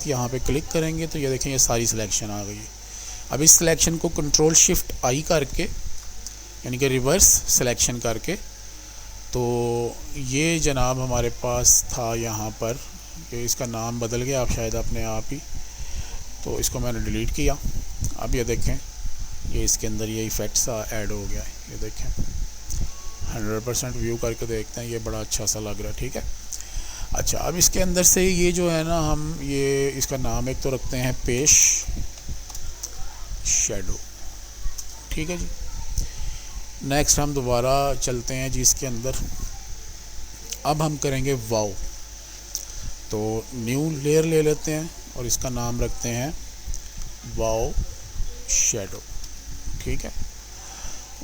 साथ यहाँ पे क्लिक करेंगे तो ये देखें ये सारी सिलेक्शन आ गई है। अब इस सिलेक्शन को कंट्रोल शिफ्ट आई करके यानी कि रिवर्स सिलेक्शन करके, तो ये जनाब हमारे पास था यहाँ पर, ये इसका नाम बदल गया आप शायद अपने आप ही, तो इसको मैंने डिलीट किया। अब ये देखें ये इसके अंदर ये इफ़ेक्ट सा ऐड हो गया है, ये देखें 100% व्यू करके देखते हैं, ये बड़ा अच्छा सा लग रहा है। ठीक है, अच्छा अब इसके अंदर से ये जो है ना, हम ये इसका नाम एक तो रखते हैं पेश शैडो। ठीक है जी, नेक्स्ट हम दोबारा चलते हैं जी इसके अंदर। अब हम करेंगे वाओ, तो न्यू लेयर ले लेते हैं और इसका नाम रखते हैं वाओ शैडो। ठीक है,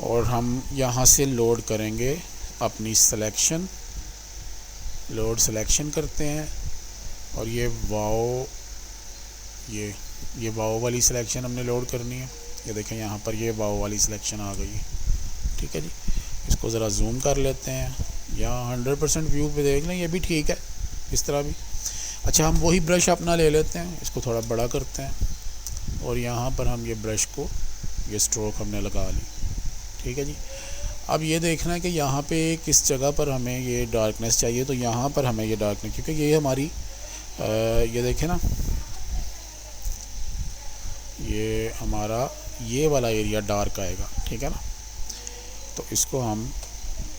और हम यहाँ से लोड करेंगे अपनी सिलेक्शन, लोड सिलेक्शन करते हैं और ये वाओ, ये वाओ वाली सिलेक्शन हमने लोड करनी है। ये देखें यहाँ पर ये वाओ वाली सिलेक्शन आ गई है। ठीक है जी, इसको ज़रा जूम कर लेते हैं, यहाँ 100% व्यू पे देख लें, ये भी ठीक है इस तरह भी। अच्छा हम वही ब्रश अपना ले लेते हैं, इसको थोड़ा बड़ा करते हैं और यहाँ पर हम ये ब्रश को, ये स्ट्रोक हमने लगा ली। ठीक है जी, अब ये देखना है कि यहाँ पे किस जगह पर हमें ये डार्कनेस चाहिए, तो यहाँ पर हमें ये डार्कनेस, क्योंकि ये हमारी ये देखें ना, ये हमारा ये वाला एरिया डार्क आएगा। ठीक है ना, तो इसको हम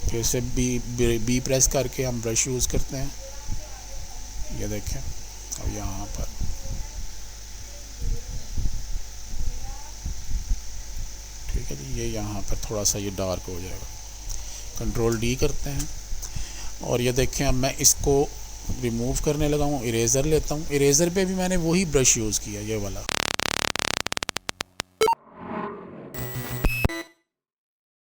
फिर से बी प्रेस करके हम ब्रश यूज़ करते हैं, ये देखें। अब यहाँ पर ठीक है जी, ये यहाँ पर थोड़ा सा ये डार्क हो जाएगा, कंट्रोल डी करते हैं और ये देखें अब मैं इसको रिमूव करने लगा हूँ, इरेज़र लेता हूँ। इरेज़र पे भी मैंने वही ब्रश यूज़ किया, ये वाला।